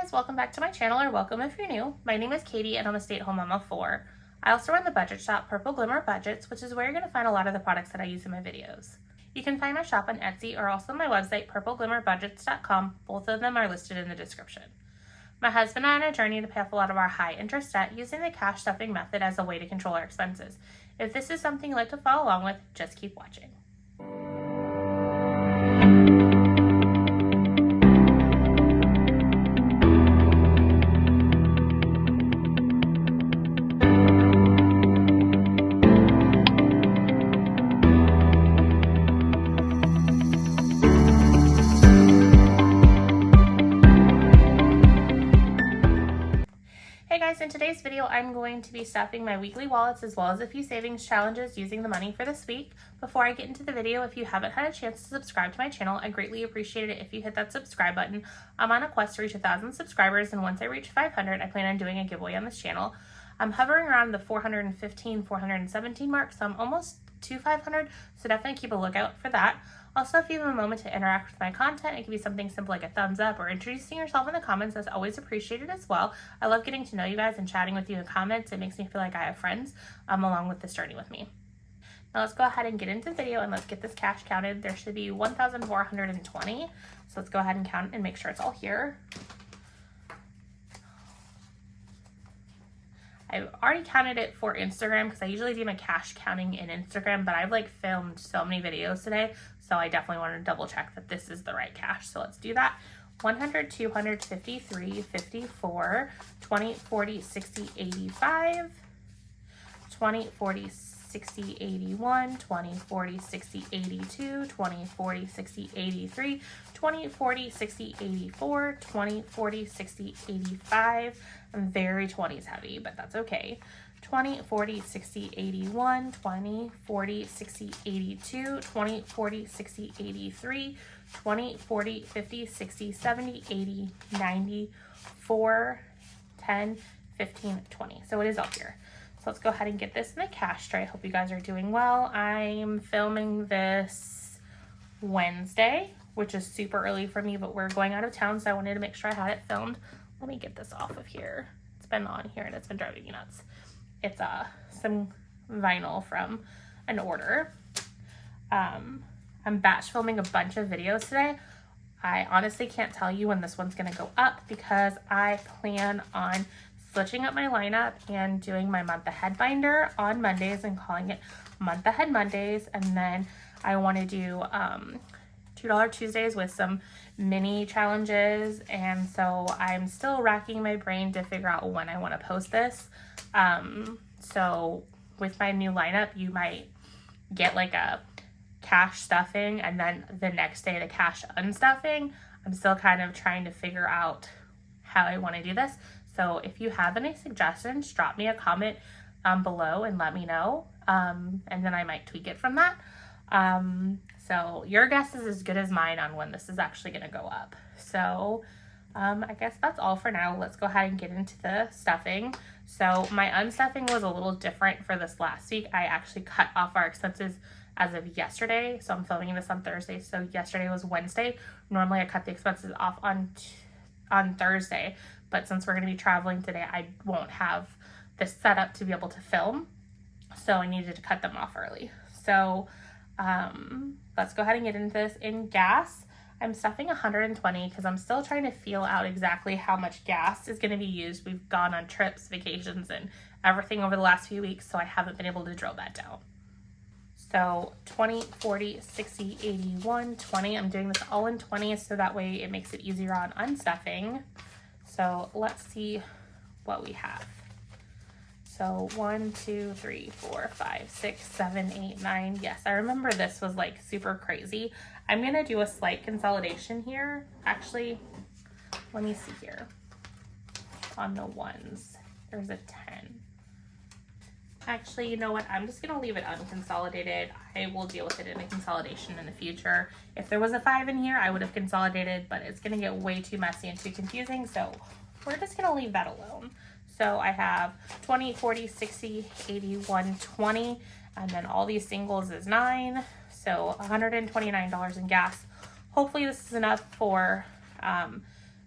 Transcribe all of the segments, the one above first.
guys, welcome back to my channel, or welcome if you're new. My name is Katie and I'm a stay-at-home mom of 4. I also run the budget shop Purple Glimmer Budgets, which is where you're going to find a lot of the products that I use in my videos. You can find my shop on Etsy or also my website purpleglimmerbudgets.com. Both of them are listed in the description. My husband and I are on a journey to pay off a lot of our high interest debt using the cash stuffing method as a way to control our expenses. If this is something you'd like to follow along with, just keep watching. Hey guys, in today's video, I'm going to be stuffing my weekly wallets as well as a few savings challenges using the money for this week. Before I get into the video, if you haven't had a chance to subscribe to my channel, I greatly appreciate it if you hit that subscribe button. I'm on a quest to reach 1,000 subscribers, and once I reach 500, I plan on doing a giveaway on this channel. I'm hovering around the 415, 417 mark, so I'm almost to 500, so definitely keep a lookout for that. Also, if you have a moment to interact with my content, it can be something simple like a thumbs up or introducing yourself in the comments. That's always appreciated as well. I love getting to know you guys and chatting with you in comments. It makes me feel like I have friends along with this journey with me. Now let's go ahead and get into the video and let's get this cash counted. There should be 1,420. So let's go ahead and count and make sure it's all here. I've already counted it for Instagram because I usually do my cash counting in Instagram, but I've filmed so many videos today, so I definitely want to double check that this is the right cash. So let's do that. 100, 200, 53, 54, 20, 40, 60, 85, 20, 40, 60, 81, 20, 40, 60, 82, 20, 40, 60, 83, 20, 40, 60, 84, 20, 40, 60, 85. I'm very 20s heavy, but that's okay. 20, 40, 60, 81, 20, 40, 60, 82, 20, 40, 60, 83, 20, 40, 50, 60, 70, 80, 90, 4, 10, 15, 20. So it is all here. So let's go ahead and get this in the cash tray. I hope you guys are doing well. I'm filming this Wednesday, which is super early for me, but we're going out of town, so I wanted to make sure I had it filmed. Let me get this off of here. It's been on here and it's been driving me nuts. It's some vinyl from an order. I'm batch filming a bunch of videos today. I honestly can't tell you when this one's gonna go up because I plan on switching up my lineup and doing my month ahead binder on Mondays and calling it month ahead Mondays. And then I want to do $2 Tuesdays with some mini challenges. And so I'm still racking my brain to figure out when I want to post this. So with my new lineup, you might get like a cash stuffing and then the next day the cash unstuffing. I'm still kind of trying to figure out how I want to do this. So if you have any suggestions, drop me a comment below and let me know. And then I might tweak it from that. So your guess is as good as mine on when this is actually going to go up. So I guess that's all for now. Let's go ahead and get into the stuffing. So my unstuffing was a little different for this last week. I actually cut off our expenses as of yesterday. So I'm filming this on Thursday. So yesterday was Wednesday. Normally I cut the expenses off on Thursday. But since we're going to be traveling today, I won't have this set up to be able to film. So I needed to cut them off early. So let's go ahead and get into this. In gas, I'm stuffing 120 because I'm still trying to feel out exactly how much gas is going to be used. We've gone on trips, vacations, and everything over the last few weeks, so I haven't been able to drill that down. So 20, 40, 60, 81, 20. I'm doing this all in 20s so that way it makes it easier on unstuffing. So let's see what we have. So 1, 2, 3, 4, 5, 6, 7, 8, 9. Yes, I remember this was super crazy. I'm going to do a slight consolidation here. Actually, let me see here. On the ones, there's a 10. Actually, you know what? I'm just going to leave it unconsolidated. I will deal with it in a consolidation in the future. If there was a 5 in here, I would have consolidated, but it's going to get way too messy and too confusing, so we're just going to leave that alone. So I have 20, 40, 60, 81, 20, and then all these singles is 9. So $129 in gas. Hopefully this is enough for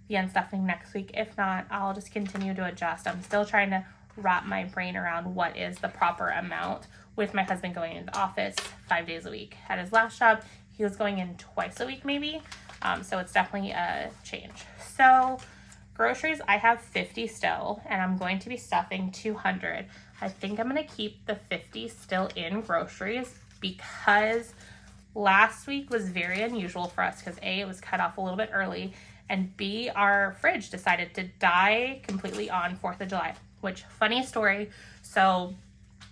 be unstuffing next week. If not, I'll just continue to adjust. I'm still trying to wrap my brain around what is the proper amount, with my husband going into the office 5 days a week. At his last job, he was going in twice a week maybe. So it's definitely a change. So groceries, I have 50 still, and I'm going to be stuffing 200. I think I'm going to keep the 50 still in groceries because last week was very unusual for us because A, it was cut off a little bit early, and B, our fridge decided to die completely on 4th of July, which, funny story. So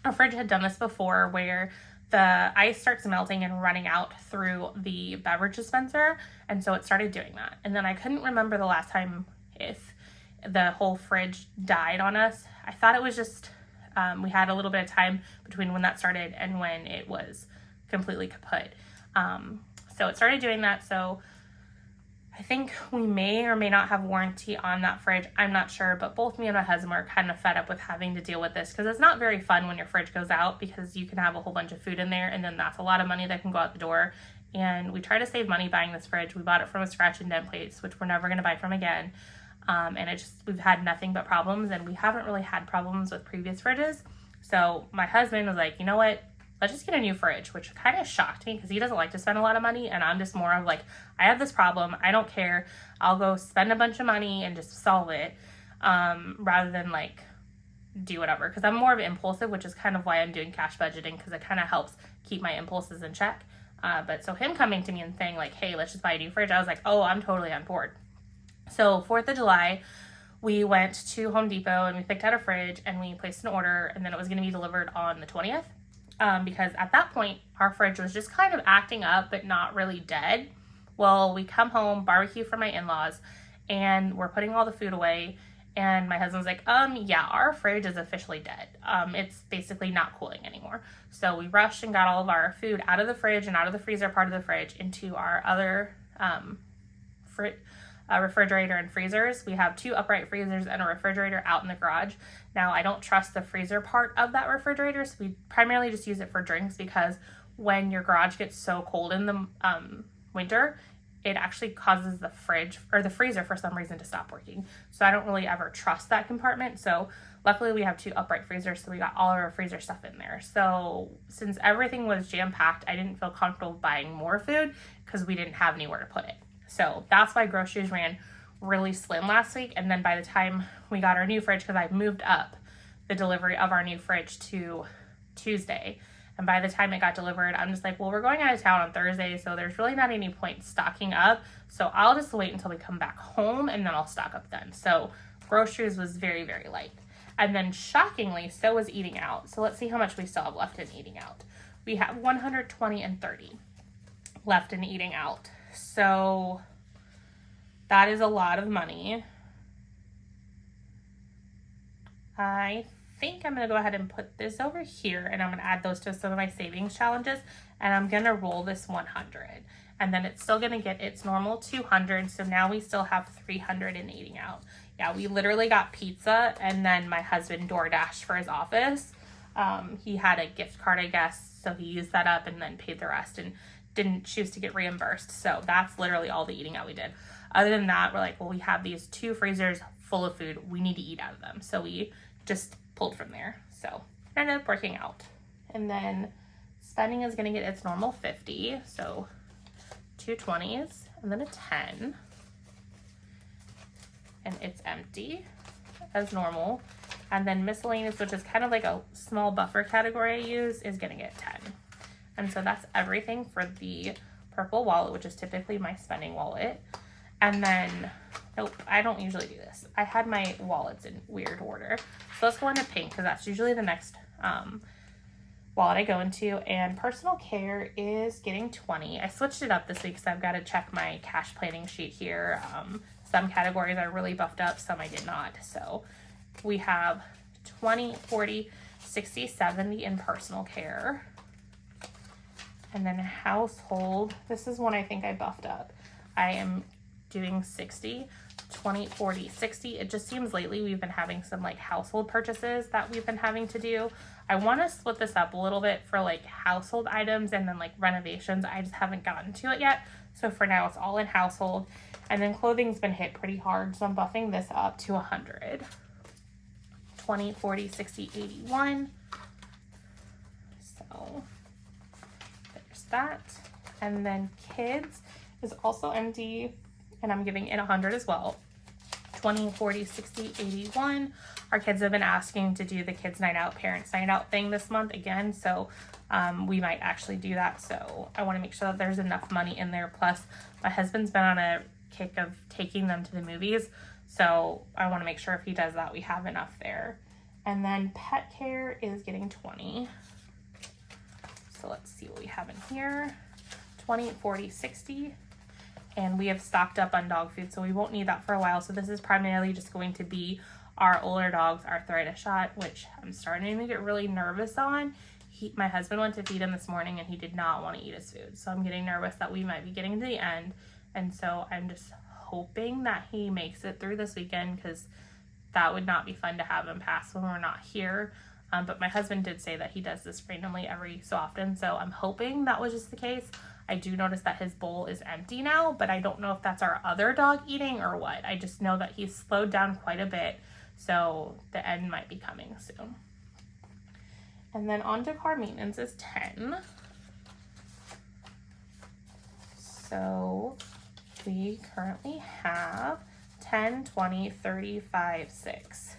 our fridge had done this before where the ice starts melting and running out through the beverage dispenser, and so it started doing that. And then I couldn't remember the last time if the whole fridge died on us. I thought it was just we had a little bit of time between when that started and when it was completely kaput. So it started doing that. So I think we may or may not have warranty on that fridge. I'm not sure, but both me and my husband were kind of fed up with having to deal with this because it's not very fun when your fridge goes out because you can have a whole bunch of food in there, and then that's a lot of money that can go out the door. And we try to save money buying this fridge. We bought it from a scratch and dent place, which we're never going to buy from again. And we've had nothing but problems, and we haven't really had problems with previous fridges. So my husband was like, you know what? Let's just get a new fridge, which kind of shocked me because he doesn't like to spend a lot of money. And I'm just more of like, I have this problem. I don't care. I'll go spend a bunch of money and just solve it rather than like do whatever. Because I'm more of impulsive, which is kind of why I'm doing cash budgeting, because it kind of helps keep my impulses in check. But so him coming to me and saying like, hey, let's just buy a new fridge. I was like, oh, I'm totally on board. So 4th of July, we went to Home Depot and we picked out a fridge and we placed an order, and then it was going to be delivered on the 20th. Because at that point, our fridge was just kind of acting up, but not really dead. Well, we come home, barbecue for my in-laws, and we're putting all the food away. And my husband's like, yeah, our fridge is officially dead. It's basically not cooling anymore. So we rushed and got all of our food out of the fridge and out of the freezer part of the fridge into our other refrigerator and freezers. We have 2 upright freezers and a refrigerator out in the garage. Now, I don't trust the freezer part of that refrigerator, so we primarily just use it for drinks because when your garage gets so cold in the winter, it actually causes the fridge or the freezer for some reason to stop working. So I don't really ever trust that compartment. So luckily we have 2 upright freezers, so we got all of our freezer stuff in there. So since everything was jam-packed, I didn't feel comfortable buying more food because we didn't have anywhere to put it. So that's why groceries ran really slim last week. And then by the time we got our new fridge, because I moved up the delivery of our new fridge to Tuesday, and by the time it got delivered, I'm just like, well, we're going out of town on Thursday, so there's really not any point stocking up. So I'll just wait until we come back home, and then I'll stock up then. So groceries was very, very light. And then shockingly, so was eating out. So let's see how much we still have left in eating out. We have 120 and 30 left in eating out. So that is a lot of money. I think I'm going to go ahead and put this over here, and I'm going to add those to some of my savings challenges, and I'm going to roll this 100, and then it's still going to get its normal 200. So now we still have 300 in eating out. Yeah, we literally got pizza, and then my husband DoorDashed for his office. He had a gift card, I guess, so he used that up and then paid the rest and didn't choose to get reimbursed. So that's literally all the eating out we did. Other than that, we're like, well, we have these 2 freezers full of food. We need to eat out of them. So we just pulled from there. So it ended up working out. And then spending is going to get its normal 50. So 2 20s and then a 10. And it's empty as normal. And then miscellaneous, which is kind of like a small buffer category I use, is going to get 10. And so that's everything for the purple wallet, which is typically my spending wallet. And then, nope, I don't usually do this. I had my wallets in weird order. So let's go into pink because that's usually the next wallet I go into. And personal care is getting 20. I switched it up this week because I've got to check my cash planning sheet here. Some categories are really buffed up, some I did not. So we have 20, 40, 60, 70 in personal care. And then household, this is one I think I buffed up. I am doing 60, 20, 40, 60. It just seems lately we've been having some like household purchases that we've been having to do. I want to split this up a little bit for like household items and then like renovations. I just haven't gotten to it yet. So for now it's all in household. And then clothing's been hit pretty hard, so I'm buffing this up to 100. 20, 40, 60, 81. So there's that. And then kids is also empty, and I'm giving it 100 as well. 20, 40, 60, 81. Our kids have been asking to do the kids night out, parents night out thing this month again, so we might actually do that. So I want to make sure that there's enough money in there. Plus my husband's been on a kick of taking them to the movies, so I want to make sure if he does that we have enough there. And then pet care is getting 20. So let's see what we have in here. 20, 40, 60. And we have stocked up on dog food, so we won't need that for a while. So this is primarily just going to be our older dog's arthritis shot, which I'm starting to get really nervous on. My husband went to feed him this morning and he did not want to eat his food. So I'm getting nervous that we might be getting to the end. And so I'm just hoping that he makes it through this weekend, because that would not be fun to have him pass when we're not here. But my husband did say that he does this randomly every so often. So I'm hoping that was just the case. I do notice that his bowl is empty now, but I don't know if that's our other dog eating or what. I just know that he's slowed down quite a bit, so the end might be coming soon. And then on to car maintenance is 10. So we currently have 10, 20, 35, 6.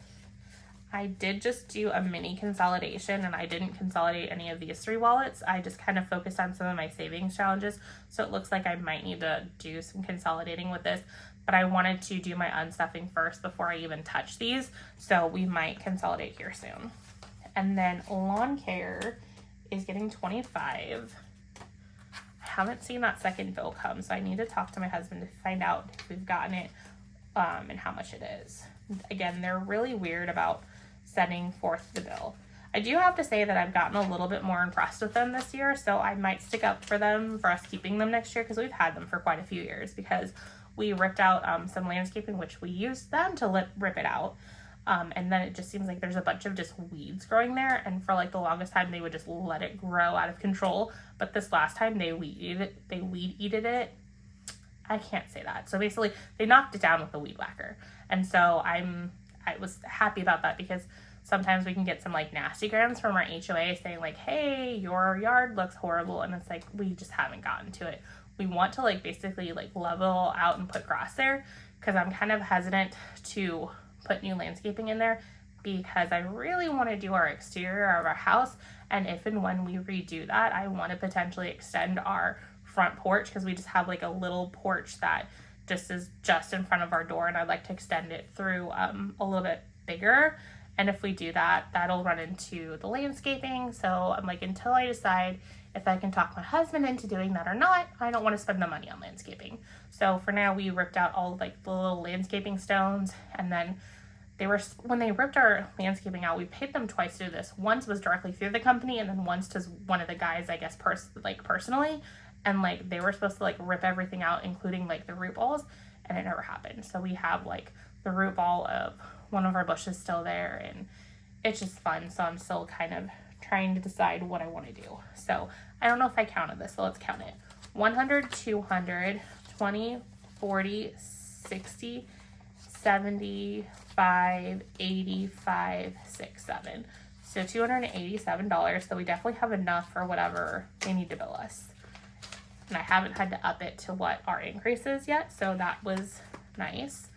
I did just do a mini consolidation, and I didn't consolidate any of these 3 wallets. I just kind of focused on some of my savings challenges. So it looks like I might need to do some consolidating with this, but I wanted to do my unstuffing first before I even touch these. So we might consolidate here soon. And then lawn care is getting 25. I haven't seen that second bill come, so I need to talk to my husband to find out if we've gotten it and how much it is. Again, they're really weird about sending forth the bill. I do have to say that I've gotten a little bit more impressed with them this year, so I might stick up for them, for us keeping them next year, because we've had them for quite a few years, because we ripped out some landscaping, which we used them to rip it out. And then it just seems like there's a bunch of just weeds growing there, and for like the longest time they would just let it grow out of control. But this last time they weed-eated it. I can't say that. So basically they knocked it down with the weed whacker. And so I was happy about that, because sometimes we can get some like nasty grams from our HOA saying like, hey, your yard looks horrible. And it's like, we just haven't gotten to it. We want to like basically like level out and put grass there, because I'm kind of hesitant to put new landscaping in there, because I really want to do our exterior of our house. And if and when we redo that, I want to potentially extend our front porch, because we just have like a little porch that just is just in front of our door, and I'd like to extend it through a little bit bigger. And if we do that, that'll run into the landscaping. So I'm like, until I decide if I can talk my husband into doing that or not, I don't want to spend the money on landscaping. So for now, we ripped out all like the little landscaping stones, and then when they ripped our landscaping out, we paid them twice to do this. Once was directly through the company, and then once to one of the guys, I guess, personally. And like they were supposed to like rip everything out, including like the root balls, and it never happened. So we have like the root ball of one of our bushes still there, and it's just fun. So I'm still kind of trying to decide what I want to do. So I don't know if I counted this, so let's count it. 100, 200, 20, 40, 60, 75, 85, 6, 7. So $287. So we definitely have enough for whatever they need to bill us. And I haven't had to up it to what our increase is yet, so that was nice.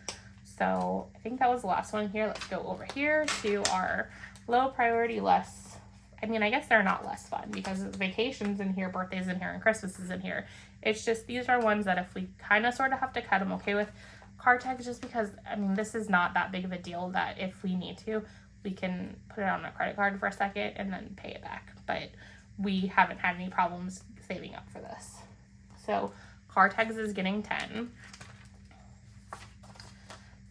So I think that was the last one here. Let's go over here to our low priority, I guess they're not less fun, because vacations in here, birthdays in here, and Christmas is in here. It's just, these are ones that if we kind of sort of have to cut, I'm okay with. Car tags, just because, this is not that big of a deal that if we need to, we can put it on a credit card for a second and then pay it back. But we haven't had any problems saving up for this. So car tags is getting 10.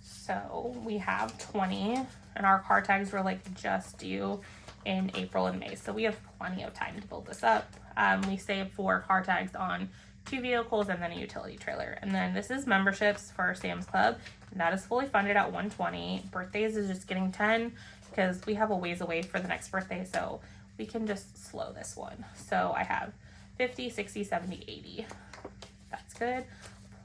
So we have 20, and our car tags were like just due in April and May. So we have plenty of time to build this up. We saved for car tags on 2 vehicles and then a utility trailer. And then this is memberships for Sam's Club, and that is fully funded at 120. Birthdays is just getting 10, because we have a ways away for the next birthday, so we can just slow this one. So I have 50, 60, 70, 80. That's good.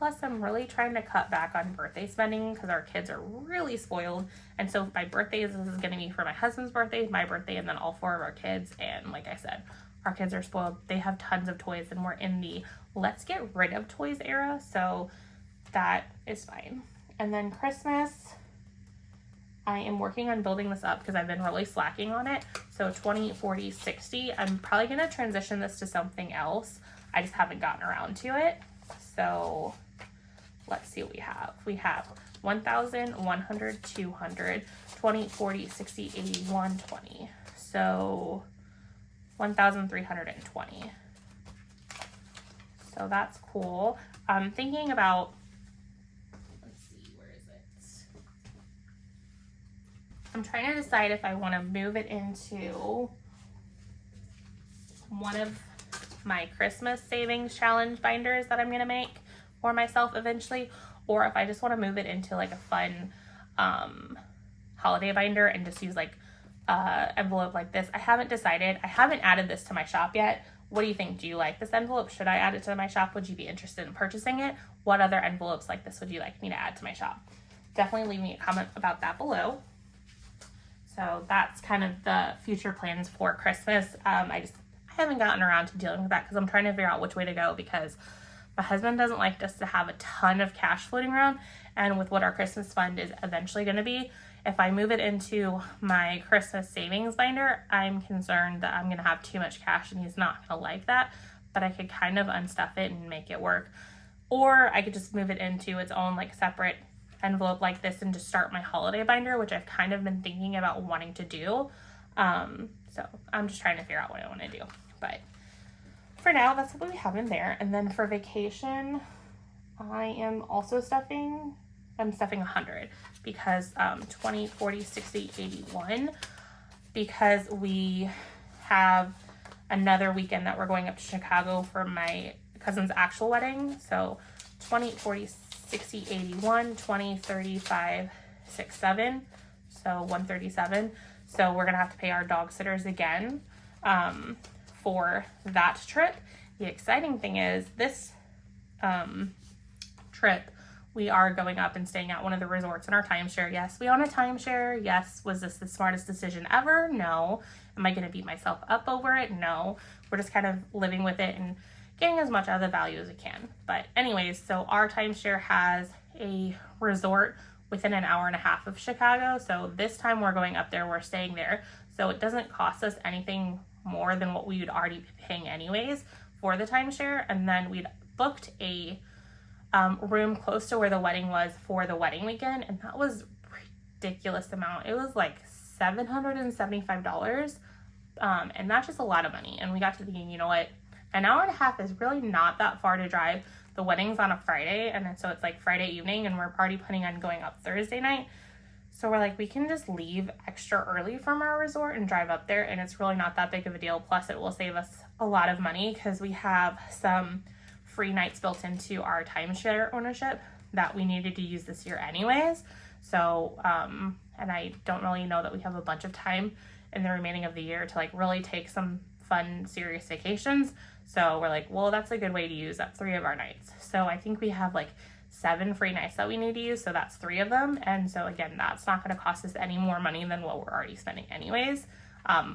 Plus, I'm really trying to cut back on birthday spending because our kids are really spoiled. And so my birthdays, this is going to be for my husband's birthday, my birthday, and then all 4 of our kids. And like I said, our kids are spoiled. They have tons of toys, and we're in the let's get rid of toys era. So that is fine. And then Christmas, I am working on building this up because I've been really slacking on it. So 20, 40, 60. I'm probably going to transition this to something else. I just haven't gotten around to it. So let's see what we have. We have 1,000, 100, 200, 20, 40, 60, 80, 120. So 1,320. So that's cool. I'm thinking about, let's see, where is it? I'm trying to decide if I want to move it into one of my Christmas savings challenge binders that I'm going to make for myself eventually, or if I just want to move it into like a fun holiday binder and just use like envelope like this. I haven't decided. I haven't added this to my shop yet. What do you think? Do you like this envelope? Should I add it to my shop? Would you be interested in purchasing it? What other envelopes like this would you like me to add to my shop? Definitely leave me a comment about that below. So that's kind of the future plans for Christmas. I haven't gotten around to dealing with that because I'm trying to figure out which way to go, because my husband doesn't like us to have a ton of cash floating around. And with what our Christmas fund is eventually going to be, if I move it into my Christmas savings binder, I'm concerned that I'm going to have too much cash and he's not going to like that. But I could kind of unstuff it and make it work. Or I could just move it into its own like separate envelope like this and just start my holiday binder, which I've kind of been thinking about wanting to do. So I'm just trying to figure out what I want to do. But for now, that's what we have in there. And then for vacation, I am also stuffing 100 because 20, 40, 60, 81, because we have another weekend that we're going up to Chicago for my cousin's actual wedding. So 20, 40, 60, 81, 20, 35, 6, 7. So 137. So we're going to have to pay our dog sitters again for that trip. The exciting thing is this trip, we are going up and staying at one of the resorts in our timeshare. Yes, we own a timeshare. Yes, was this the smartest decision ever? No. Am I going to beat myself up over it? No. We're just kind of living with it and getting as much out of the value as we can. But anyways, so our timeshare has a resort within an hour and a half of Chicago. So this time we're going up there, we're staying there. So it doesn't cost us anything more than what we would already be paying anyways for the timeshare. And then we'd booked a room close to where the wedding was for the wedding weekend, and that was ridiculous amount. It was like $775, and that's just a lot of money. And we got to thinking, you know what, an hour and a half is really not that far to drive. The wedding's on a Friday, and then so it's like Friday evening, and we're already planning on going up Thursday night. So we're like, we can just leave extra early from our resort and drive up there, and it's really not that big of a deal. Plus it will save us a lot of money because we have some free nights built into our timeshare ownership that we needed to use this year anyways. So, and I don't really know that we have a bunch of time in the remaining of the year to like really take some fun, serious vacations. So we're like, well, that's a good way to use up 3 of our nights. So I think we have like 7 free nights that we need to use. So that's 3 of them. And so again, that's not going to cost us any more money than what we're already spending anyways,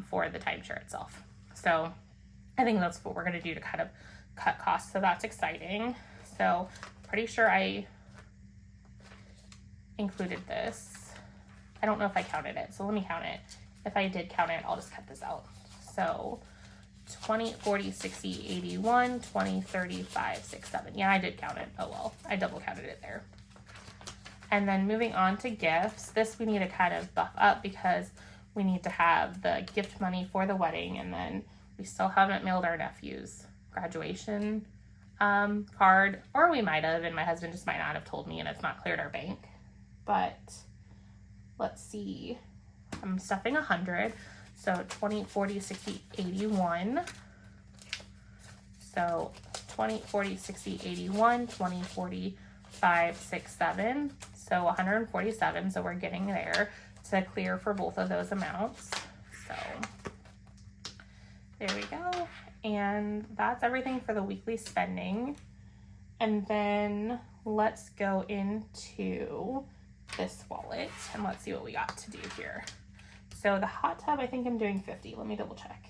for the timeshare itself. So I think that's what we're going to do to kind of cut costs. So that's exciting. So pretty sure I included this. I don't know if I counted it, so let me count it. If I did count it, I'll just cut this out. So 20, 40, 60, 81, 20, 35, 6, 7. Yeah, I did count it. Oh well, I double counted it there. And then moving on to gifts. This we need to kind of buff up because we need to have the gift money for the wedding, and then we still haven't mailed our nephew's graduation card, or we might have, and my husband just might not have told me and it's not cleared our bank. But let's see, I'm stuffing 100. So 20, 40, 60, 81. So 20, 40, 60, 81, 20, 45, 6, 7. So 147. So we're getting there to clear for both of those amounts. So there we go. And that's everything for the weekly spending. And then let's go into this wallet and let's see what we got to do here. So the hot tub, I think I'm doing 50. Let me double check.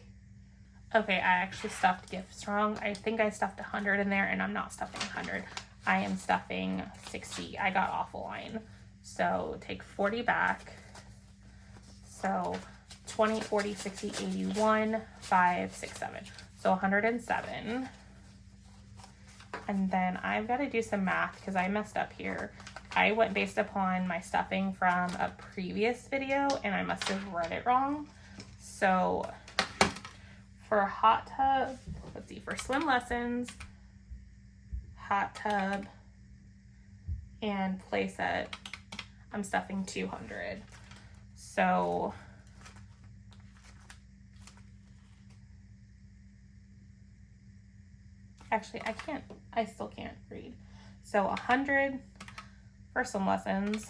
Okay, I actually stuffed gifts wrong. I think I stuffed 100 in there, and I'm not stuffing 100. I am stuffing 60. I got off a line. So take 40 back. So 20, 40, 60, 81, 5, 6, 7. So 107. And then I've got to do some math because I messed up here. I went based upon my stuffing from a previous video and I must have read it wrong. So for a hot tub, let's see, for swim lessons, hot tub, and play set, I'm stuffing 200. So actually I still can't read. So 100 for swim lessons.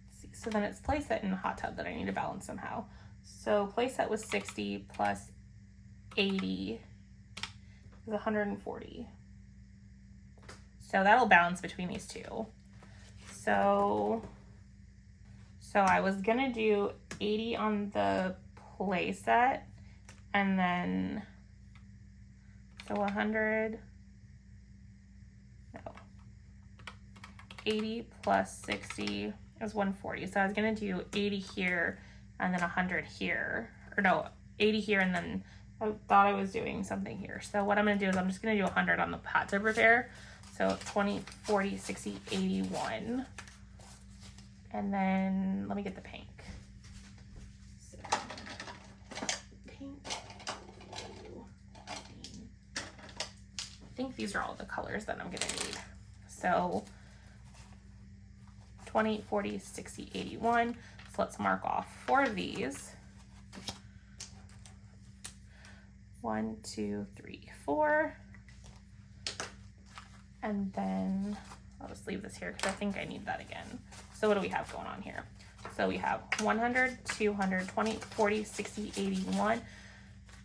Let's see, so then it's play set and hot tub that I need to balance somehow. So play set was 60 plus 80 is 140. So that'll balance between these two. So I was gonna do 80 on the play set and then, so 100, no, 80 plus 60 is 140. So I was gonna do 80 here and then 100 here, or no, 80 here and then I thought I was doing something here. So what I'm gonna do is I'm just gonna do 100 on the hot tub repair. So 20, 40, 60, 81. And then let me get the pink. So, pink. I think these are all the colors that I'm gonna need. So 20, 40, 60, 81. So let's mark off 4 of these. 1, 2, 3, 4. And then I'll just leave this here because I think I need that again. So what do we have going on here? So we have 100, 200, 20, 40, 60, 81.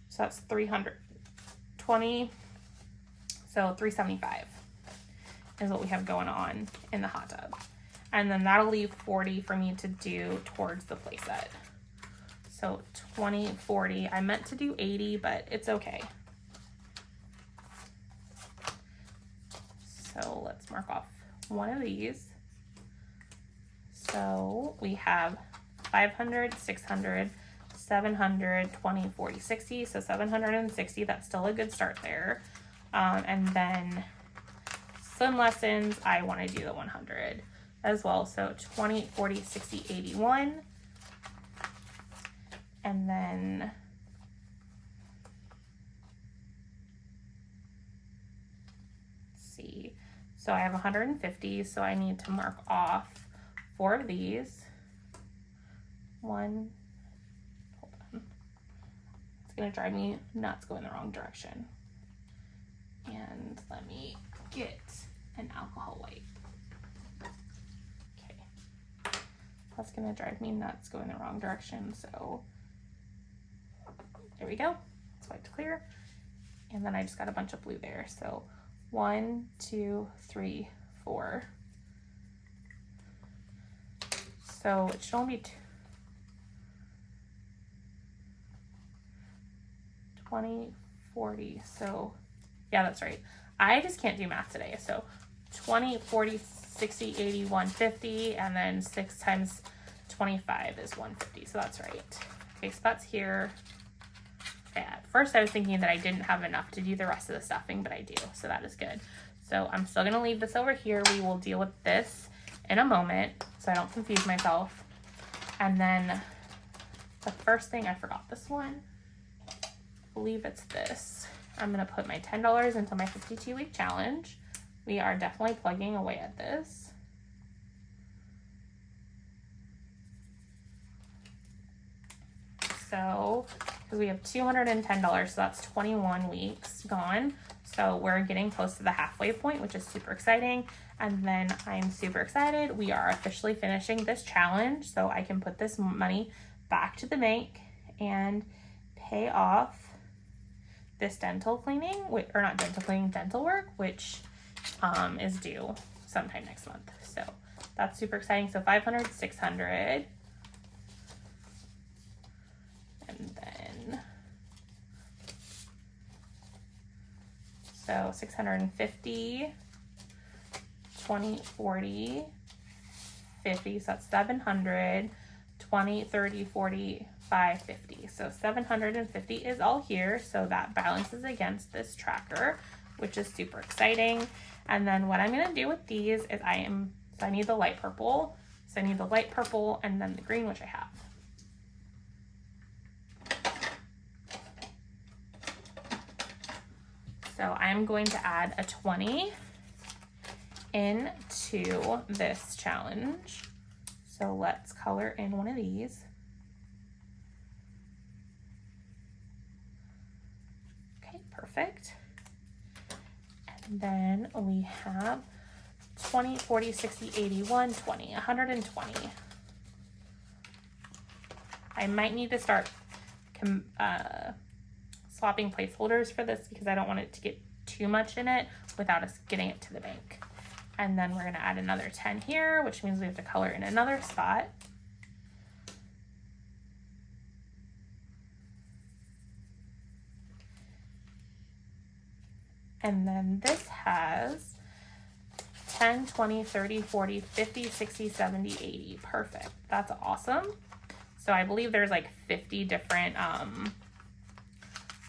So that's 320. So 375 is what we have going on in the hot tub. And then that'll leave 40 for me to do towards the play set. So 20, 40. I meant to do 80, but it's okay. So let's mark off one of these. So we have 500, 600, 700, 20, 40, 60. So 760, that's still a good start there. And then swim lessons, I want to do the 100 as well. So 20, 40, 60, 81. And then let's see. So I have 150, so I need to mark off 4 of these. One, hold on. It's gonna drive me nuts going the wrong direction. And let me get an alcohol wipe. Okay. That's gonna drive me nuts going the wrong direction, so there we go. Let's wipe to clear. And then I just got a bunch of blue there, so 1, 2, 3, 4. So it should only be 20, 40. So yeah, that's right. I just can't do math today. So 20, 40, 60, 80, 150, and then 6 times 25 is 150. So that's right. Okay, so that's here. At first I was thinking that I didn't have enough to do the rest of the stuffing, but I do, so that is good. So I'm still gonna leave this over here. We will deal with this in a moment so I don't confuse myself. And then the first thing, I forgot this one. I believe it's this. I'm gonna put my $10 into my 52-week challenge. We are definitely plugging away at this. So, because we have $210, so that's 21 weeks gone. So we're getting close to the halfway point, which is super exciting. And then I'm super excited. We are officially finishing this challenge, so I can put this money back to the bank and pay off this dental cleaning, or not dental cleaning, dental work, which is due sometime next month. So that's super exciting. So 500, 600. And then, so 650, 20, 40, 50. So that's 700, 20, 30, 40, 550. So 750 is all here. So that balances against this tracker, which is super exciting. And then what I'm going to do with these is I need the light purple. So I need the light purple and then the green, which I have. So I'm going to add a 20 into this challenge. So let's color in one of these. Okay, perfect. And then we have 20, 40, 60, 80, 120, 120. I might need to start swapping placeholders for this because I don't want it to get too much in it without us getting it to the bank. And then we're gonna add another 10 here, which means we have to color in another spot. And then this has 10, 20, 30, 40, 50, 60, 70, 80. Perfect. That's awesome. So I believe there's like 50 different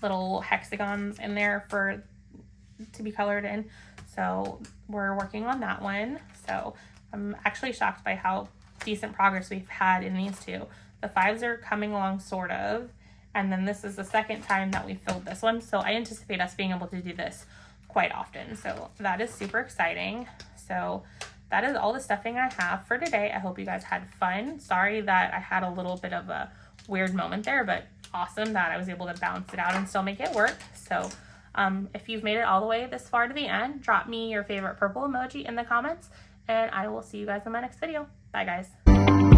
little hexagons in there to be colored in. So we're working on that one. So I'm actually shocked by how decent progress we've had in these two. The 5s are coming along sort of, and then this is the second time that we filled this one. So I anticipate us being able to do this quite often. So that is super exciting. So that is all the stuffing I have for today. I hope you guys had fun. Sorry that I had a little bit of a weird moment there, but awesome that I was able to balance it out and still make it work. So if you've made it all the way this far to the end, drop me your favorite purple emoji in the comments, and I will see you guys in my next video. Bye, guys.